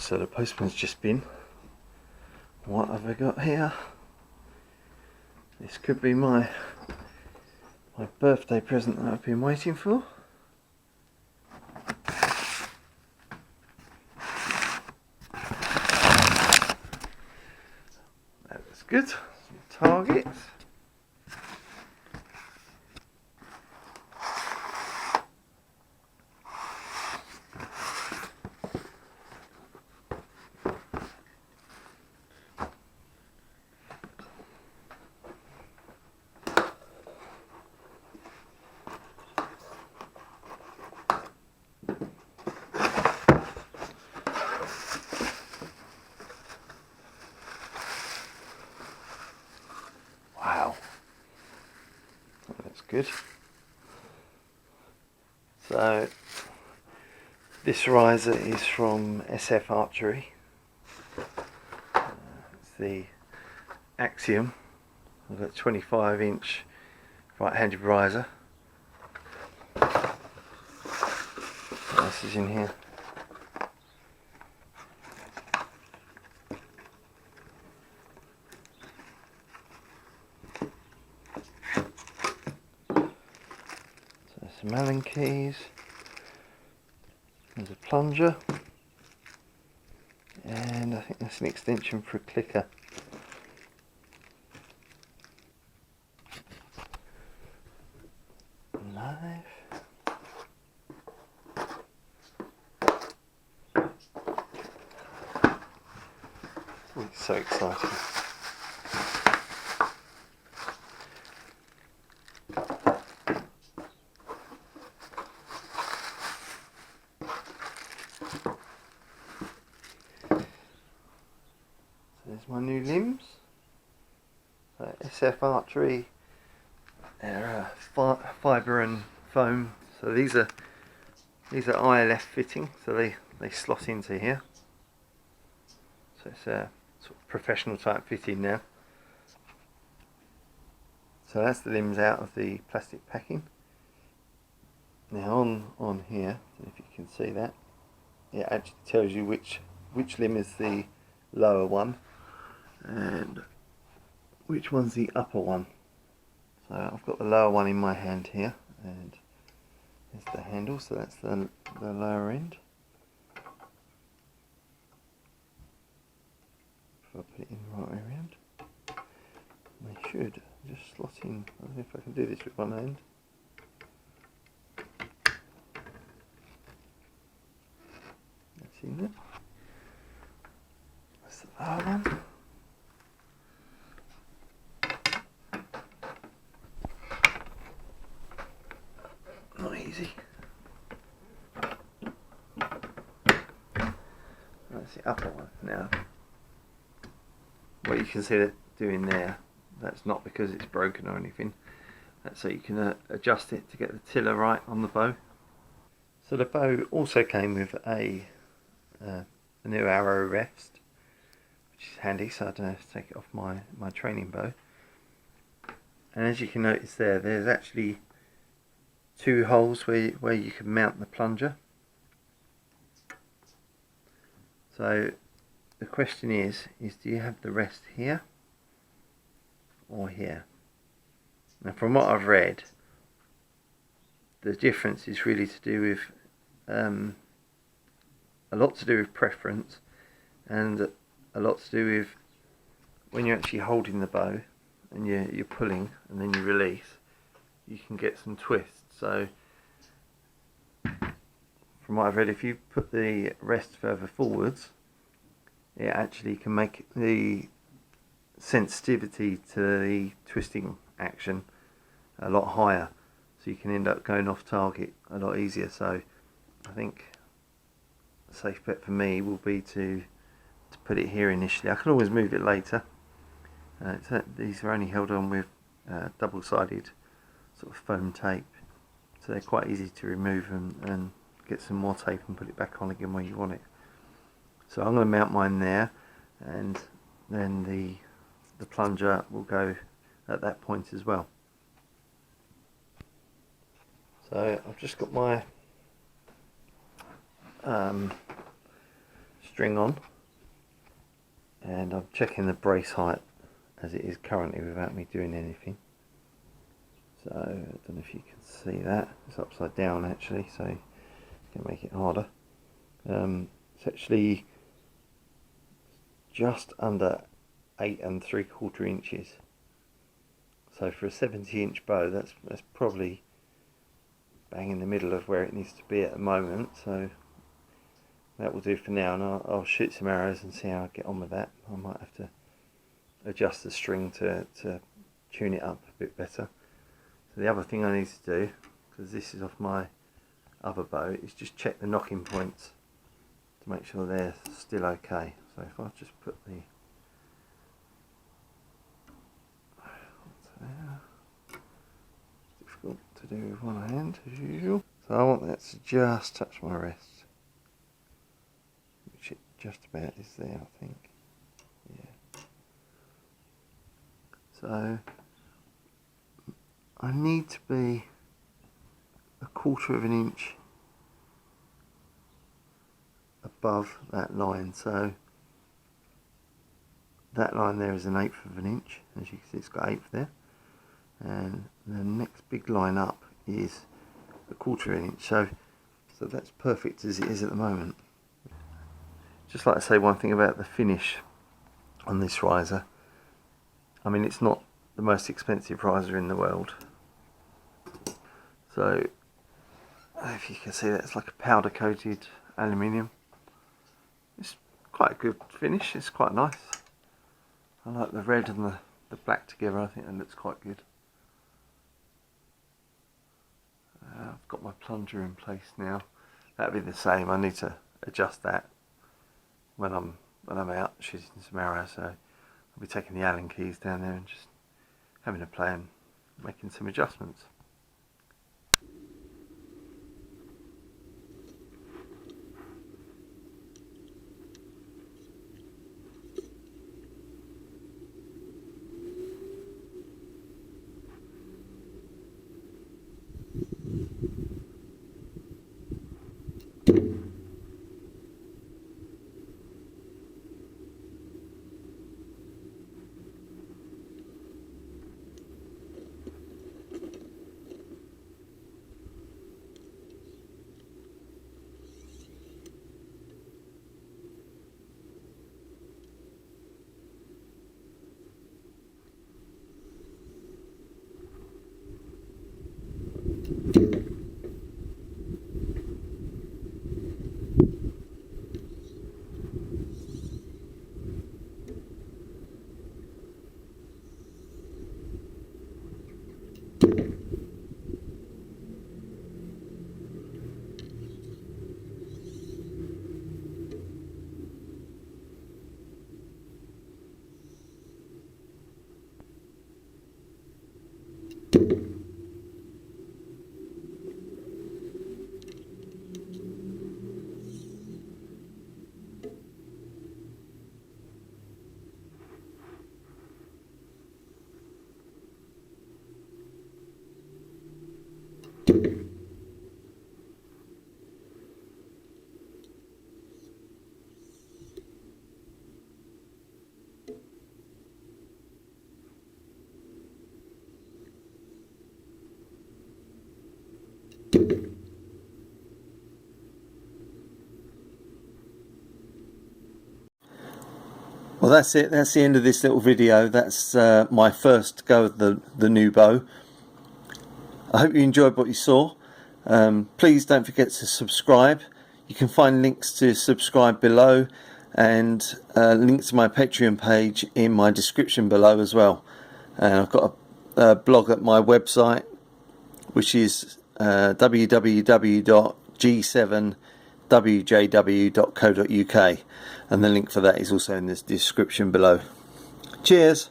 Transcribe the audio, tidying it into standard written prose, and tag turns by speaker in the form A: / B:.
A: So the postman's just been. What have I got here? This could be my birthday present that I've been waiting for. That's good. Some targets. Wow, that's good. So this riser is from SF Archery. It's the Axiom. I've got 25-inch right-handed riser. This is in here. Some Allen keys, there's a plunger, and I think that's an extension for a clicker. Knife. Oh, it's so exciting. There's my new limbs. So SF Archery, they're fibre and foam. So these are ILF fitting, so they slot into here. So it's a sort of professional type fitting now. So that's the limbs out of the plastic packing. Now on here, I don't know if you can see that, it actually tells you which limb is the lower one and which one's the upper one. So I've got the lower one in my hand here, and there's the handle, so that's the lower end. If I put it in the right way around, they should just slot in. I don't know if I can do this with one hand. That's in there. That's the lower one. Not easy. That's the upper one. Now, what you can see that doing there, that's not because it's broken or anything. That's so you can adjust it to get the tiller right on the bow. So the bow also came with a new arrow rest, which is handy, so I don't have to take it off my training bow. And as you can notice there's actually two holes where you can mount the plunger. So the question is do you have the rest here or here? Now from what I've read, the difference is really to do with a lot to do with preference, and a lot to do with when you're actually holding the bow and you're pulling and then you release, you can get some twists. So from what I've read, if you put the rest further forwards, it actually can make the sensitivity to the twisting action a lot higher, so you can end up going off target a lot easier. So I think a safe bet for me will be to put it here initially. I can always move it later. These are only held on with double-sided sort of foam tape, so they're quite easy to remove and get some more tape and put it back on again where you want it. So I'm going to mount mine there, and then the plunger will go at that point as well. So I've just got my string on, and I'm checking the brace height as it is currently without me doing anything. So I don't know if you can see that, it's upside down actually, so you can make it harder. It's actually just under 8 3/4 inches. So for a 70-inch bow, that's probably bang in the middle of where it needs to be at the moment. So that will do for now, and I'll shoot some arrows and see how I get on with that. I might have to adjust the string to tune it up a bit better. So the other thing I need to do, because this is off my other bow, is just check the knocking points to make sure they're still okay. So if I just put the difficult to do with one hand as usual. So I want that to just touch my wrist, which it just about is there, I think. Yeah. So I need to be 1/4 inch above that line. So that line there is 1/8 inch. As you can see, it's got 1/8 there. And the next big line up is 1/4 inch. So that's perfect as it is at the moment. Just like to say one thing about the finish on this riser. I mean, it's not the most expensive riser in the world. So if you can see that, it's like a powder coated aluminium. It's quite a good finish, it's quite nice. I like the red and the black together, I think that looks quite good. I've got my plunger in place now. That'll be the same. I need to adjust that when I'm out shooting some arrows. So I'll be taking the Allen keys down there and just having a play and making some adjustments. Well, that's it. That's the end of this little video. That's my first go at the new bow. I hope you enjoyed what you saw. Please don't forget to subscribe. You can find links to subscribe below, and links to my Patreon page in my description below as well. And I've got a blog at my website, which is www.g7wjw.co.uk, and the link for that is also in the description below. Cheers!